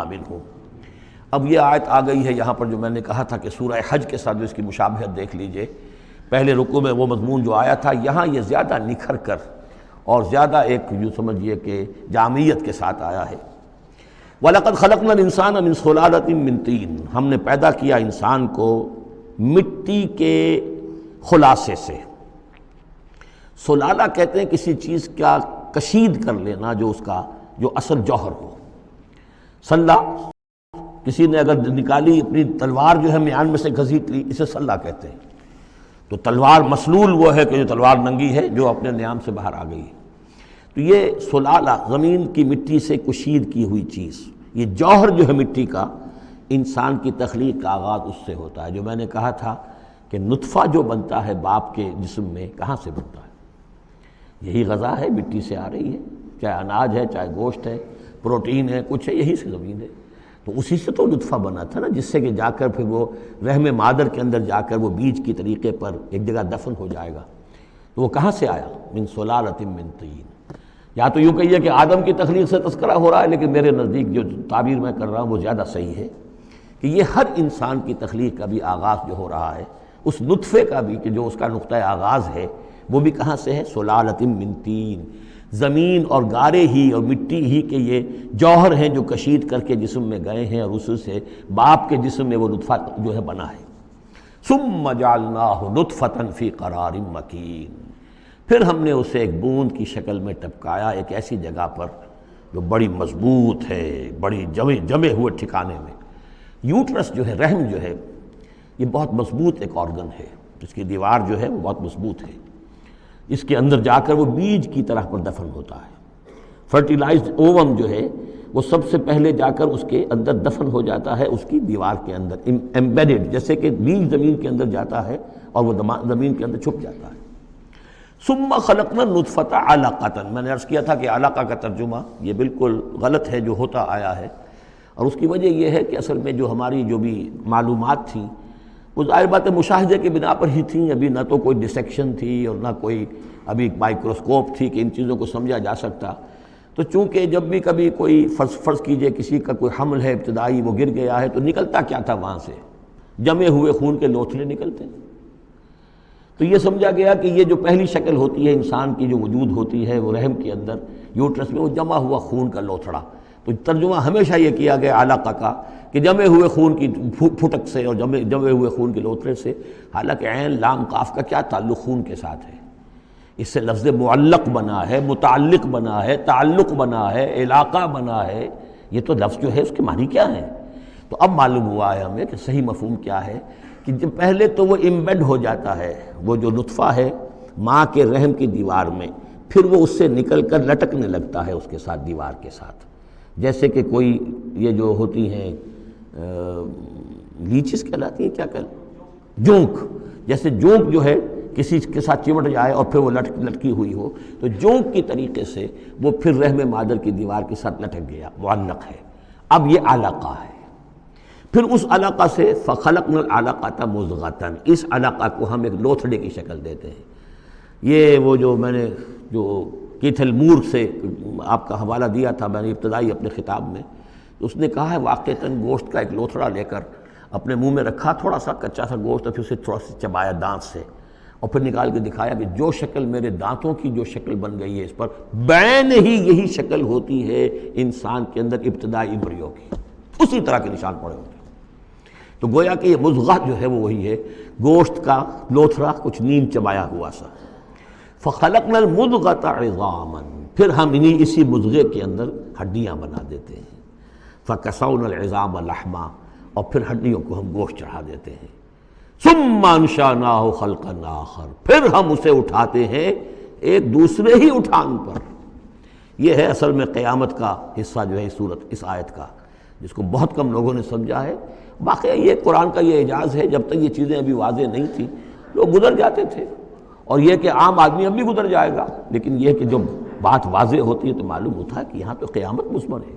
منہم۔ اب یہ آیت آ گئی ہے یہاں پر جو میں نے کہا تھا کہ سورہ حج کے ساتھ جو اس کی مشابہت دیکھ لیجئے، پہلے رکوع میں وہ مضمون جو آیا تھا، یہاں یہ زیادہ نکھر کر اور زیادہ ایک یوں سمجھیے کہ جامعیت کے ساتھ آیا ہے۔ وَلَقَدْ خَلَقْنَا الْإِنسَانَ مِنْ صُلَالَةٍ مِّن طِينٍ، ہم نے پیدا کیا انسان کو مٹی کے خلاصے سے۔ سلالہ کہتے ہیں کسی چیز کا کشید کر لینا جو اس کا جو اصل جوہر ہو۔ سلہ کسی نے اگر نکالی اپنی تلوار جو ہے میان میں سے گھسیٹ لی، اسے سلہ کہتے ہیں۔ تو تلوار مسلول وہ ہے کہ جو تلوار ننگی ہے جو اپنے نیام سے باہر آ گئی ہے۔ تو یہ سلالہ زمین کی مٹی سے کشید کی ہوئی چیز، یہ جوہر جو ہے مٹی کا، انسان کی تخلیق کا آغاز اس سے ہوتا ہے۔ جو میں نے کہا تھا کہ نطفہ جو بنتا ہے باپ کے جسم میں کہاں سے بنتا ہے؟ یہی غذا ہے، مٹی سے آ رہی ہے، چاہے اناج ہے، چاہے گوشت ہے، پروٹین ہے، کچھ ہے، یہی سے زمین ہے۔ تو اسی سے تو نطفہ بنا تھا نا، جس سے کہ جا کر پھر وہ رحم مادر کے اندر جا کر وہ بیج کی طریقے پر ایک جگہ دفن ہو جائے گا۔ تو وہ کہاں سے آیا؟ من صلالۃ من طین۔ یا تو یوں کہیے کہ آدم کی تخلیق سے تذکرہ ہو رہا ہے، لیکن میرے نزدیک جو تعبیر میں کر رہا ہوں وہ زیادہ صحیح ہے کہ یہ ہر انسان کی تخلیق کا بھی آغاز جو ہو رہا ہے، اس نطفے کا بھی کہ جو اس کا نقطہ آغاز ہے، وہ بھی کہاں سے ہے؟ صلالۃ من طین۔ زمین اور گارے ہی اور مٹی ہی کے یہ جوہر ہیں جو کشید کر کے جسم میں گئے ہیں، اور اس سے باپ کے جسم میں وہ نطفہ جو ہے بنا ہے۔ ثم جعلناہ نطفۃ فی قرار مکین، پھر ہم نے اسے ایک بوند کی شکل میں ٹپکایا ایک ایسی جگہ پر جو بڑی مضبوط ہے، بڑی جمے ہوئے ٹھکانے میں۔ یوٹرس جو ہے، رحم جو ہے، یہ بہت مضبوط ایک آرگن ہے، اس کی دیوار جو ہے وہ بہت مضبوط ہے۔ اس کے اندر جا کر وہ بیج کی طرح پر دفن ہوتا ہے۔ فرٹیلائزڈ اووم جو ہے وہ سب سے پہلے جا کر اس کے اندر دفن ہو جاتا ہے، اس کی دیوار کے اندر ایمبیڈڈ، جیسے کہ بیج زمین کے اندر جاتا ہے اور وہ زمین کے اندر چھپ جاتا ہے۔ ثم خلقنا النطفۃ علقۃ، میں نے عرض کیا تھا کہ علقہ کا ترجمہ یہ بالکل غلط ہے جو ہوتا آیا ہے، اور اس کی وجہ یہ ہے کہ اصل میں جو ہماری جو بھی معلومات تھیں وہ ظاہر بات ہے مشاہدے کی بنا پر ہی تھیں، ابھی نہ تو کوئی ڈسیکشن تھی اور نہ کوئی ابھی مائکروسکوپ تھی کہ ان چیزوں کو سمجھا جا سکتا۔ تو چونکہ جب بھی کبھی کوئی فرض کیجئے کسی کا کوئی حمل ہے ابتدائی، وہ گر گیا ہے، تو نکلتا کیا تھا وہاں سے؟ جمے ہوئے خون کے لوتھڑے نکلتے ہیں۔ تو یہ سمجھا گیا کہ یہ جو پہلی شکل ہوتی ہے انسان کی جو وجود ہوتی ہے وہ رحم کے اندر یوٹرس میں، وہ جمع ہوا خون کا لوتھڑا۔ تو ترجمہ ہمیشہ یہ کیا گیا علقہ کا کہ جمے ہوئے خون کی پھٹک سے اور جمے ہوئے خون کے لوتھڑے سے، حالانکہ عین لام قاف کا کیا تعلق خون کے ساتھ ہے؟ اس سے لفظ معلق بنا ہے، متعلق بنا ہے، تعلق بنا ہے، علاقہ بنا ہے۔ یہ تو لفظ جو ہے اس کے معنی کیا ہے؟ تو اب معلوم ہوا ہے ہمیں کہ صحیح مفہوم کیا ہے کہ جب پہلے تو وہ امبیڈ ہو جاتا ہے، وہ جو نطفہ ہے ماں کے رحم کی دیوار میں، پھر وہ اس سے نکل کر لٹکنے لگتا ہے اس کے ساتھ، دیوار کے ساتھ، جیسے کہ کوئی یہ جو ہوتی ہیں لیچز کہلاتی ہیں، کیا جونک، جیسے جونک جو ہے کسی کے ساتھ چمٹ جائے اور پھر وہ لٹکی ہوئی ہو، تو جونک کی طریقے سے وہ پھر رحم مادر کی دیوار کے ساتھ لٹک گیا، معلق ہے۔ اب یہ علقہ ہے۔ پھر اس علقہ سے فخلقنا العلقۃ مضغۃ، اس علقہ کو ہم ایک لوتھڑے کی شکل دیتے ہیں۔ یہ وہ جو میں نے جو کیتھل مور سے آپ کا حوالہ دیا تھا میں نے ابتدائی اپنے خطاب میں، اس نے کہا ہے واقعتاً گوشت کا ایک لوتھڑا لے کر اپنے منہ میں رکھا، تھوڑا سا کچا سا گوشت، اور پھر اسے تھوڑا سا چبایا دانت سے، اور پھر نکال کے دکھایا کہ جو شکل میرے دانتوں کی جو شکل بن گئی ہے اس پر بعین ہی یہی شکل ہوتی ہے انسان کے اندر ابتدائی ایمبریو کی، اسی طرح کے نشان پڑے ہوتے ہیں۔ تو گویا کہ یہ مضغہ جو ہے وہ وہی ہے، گوشت کا لوتھڑا کچھ نیم چبایا ہوا سا۔ فخلقنا المضغۃ عظاما، پھر ہم اسی مضغے کے اندر ہڈیاں بنا دیتے ہیں۔ فکسونا العظام لحما، اور پھر ہڈیوں کو ہم گوشت چڑھا دیتے ہیں۔ ثم انشأناہ خلقا آخر، پھر ہم اسے اٹھاتے ہیں ایک دوسرے ہی اٹھان پر۔ یہ ہے اصل میں قیامت کا حصہ جو ہے اس آیت کا، جس کو بہت کم لوگوں نے سمجھا ہے۔ واقعہ یہ قرآن کا یہ اعجاز ہے، جب تک یہ چیزیں ابھی واضح نہیں تھیں لوگ گزر جاتے تھے، اور یہ کہ عام آدمی اب بھی گزر جائے گا، لیکن یہ کہ جب بات واضح ہوتی ہے تو معلوم ہوتا ہے کہ یہاں تو قیامت مضمر ہے۔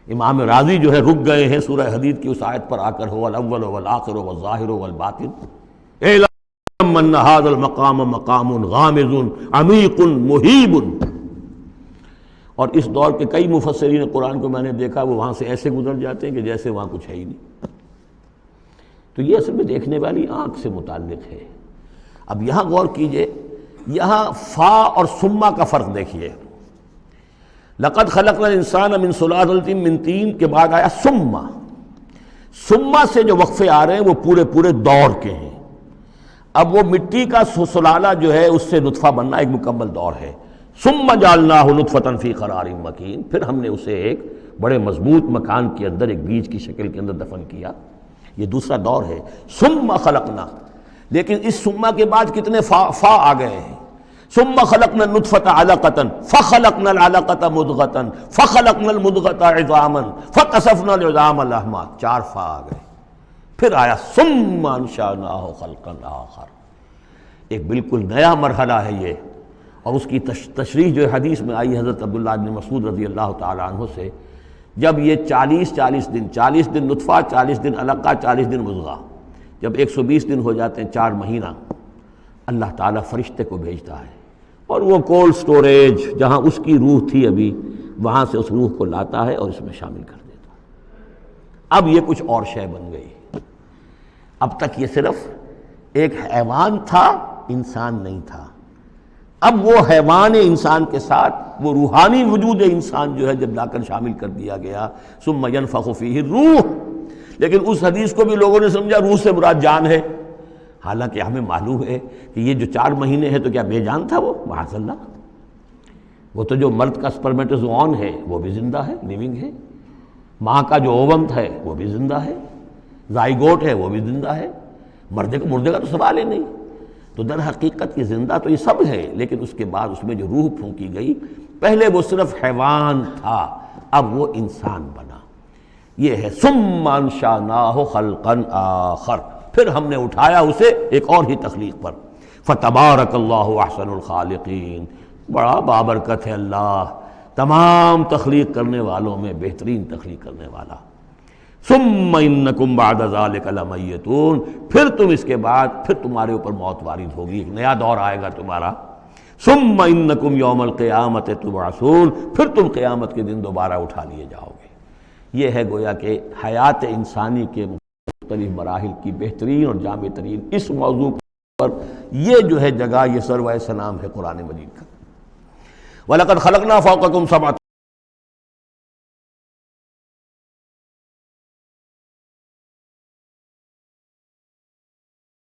امام راضی جو ہے رک گئے ہیں سورہ حدید کی اس آیت پر آ کر، هو الاول والآخر والظاہر والباطن اعلم ان هذا المقام مقام غامض عمیق مہیب، اور اس دور کے کئی مفسرین قرآن کو میں نے دیکھا وہ وہاں سے ایسے گزر جاتے ہیں کہ جیسے وہاں کچھ ہے ہی نہیں۔ تو یہ اصل میں دیکھنے والی آنکھ سے متعلق ہے۔ اب یہاں غور کیجئے، یہاں فا اور ثم کا فرق دیکھیے۔ لقد خلقنا الانسان من سلالۃ من طین کے بعد آیا ثم۔ ثم سے جو وقفے آ رہے ہیں وہ پورے پورے دور کے ہیں۔ اب وہ مٹی کا سلالہ جو ہے اس سے نطفہ بننا ایک مکمل دور ہے۔ ثم جعلناہ نطفۃ فی قرار مکین، پھر ہم نے اسے ایک بڑے مضبوط مکان کے اندر ایک بیج کی شکل کے اندر دفن کیا۔ یہ دوسرا دور ہے۔ ثم خلقنا، لیکن اس ثم کے بعد کتنے فا آ گئے ہیں۔ ثم خلقنا النطفۃ علقۃ فخلقنا العلقۃ مضغۃ فخلقنا المضغۃ عظاما فکسونا العظام لحما، 4 فا آ گئے۔ پھر آیا ثم انشأناہ خلقا آخر، ایک بالکل نیا مرحلہ ہے یہ۔ اور اس کی تشریح جو حدیث میں آئی حضرت عبداللہ بن مسعود رضی اللہ تعالیٰ عنہ سے، جب یہ 40 دن نطفہ، 40 دن علقہ، 40 دن مضغہ، جب 120 دن ہو جاتے ہیں، 4 مہینہ، اللہ تعالیٰ فرشتے کو بھیجتا ہے اور وہ کولڈ سٹوریج جہاں اس کی روح تھی ابھی، وہاں سے اس روح کو لاتا ہے اور اس میں شامل کر دیتا ہے۔ اب یہ کچھ اور شے بن گئی۔ اب تک یہ صرف ایک حیوان تھا، انسان نہیں تھا۔ اب وہ حیوان انسان کے ساتھ وہ روحانی وجود انسان جو ہے جب لا کر شامل کر دیا گیا، ثم ينفخ فیہ الروح۔ لیکن اس حدیث کو بھی لوگوں نے سمجھا روح سے مراد جان ہے، حالانکہ ہمیں معلوم ہے کہ یہ جو 4 مہینے ہے تو کیا بے جان تھا وہ؟ معاذ اللہ، وہ تو جو مرد کا سپرمیٹوزوون ہے وہ بھی زندہ ہے، لیونگ ہے، ماں کا جو اووم ہے وہ بھی زندہ ہے، زائگوٹ ہے وہ بھی زندہ ہے، مردے کا تو سوال ہی نہیں۔ تو در حقیقت یہ زندہ تو یہ سب ہے، لیکن اس کے بعد اس میں جو روح پھونکی گئی، پہلے وہ صرف حیوان تھا، اب وہ انسان بنا۔ یہ ہے ثم انشأناہ خلقا آخر، پھر ہم نے اٹھایا اسے ایک اور ہی تخلیق پر۔ فتبارک اللہ احسن الخالقین، بڑا بابرکت ہے اللہ تمام تخلیق کرنے والوں میں بہترین تخلیق کرنے والا۔ ثم انکم بعد ذلک لمیتون، پھر تم اس کے بعد پھر تمہارے اوپر موت وارد ہوگی، ایک نیا دور آئے گا تمہارا۔ ثم انکم یوم القیامت تبعثون، پھر تم قیامت کے دن دوبارہ اٹھا لیے جاؤ گے۔ یہ ہے گویا کہ حیات انسانی کے مختلف مراحل کی بہترین اور جامع ترین اس موضوع پر یہ جو ہے جگہ، یہ سروۂ سلام ہے قرآن مجید کا۔ وَلَقَدْ خَلَقْنَا فَوْقَكُمْ سَبْعَ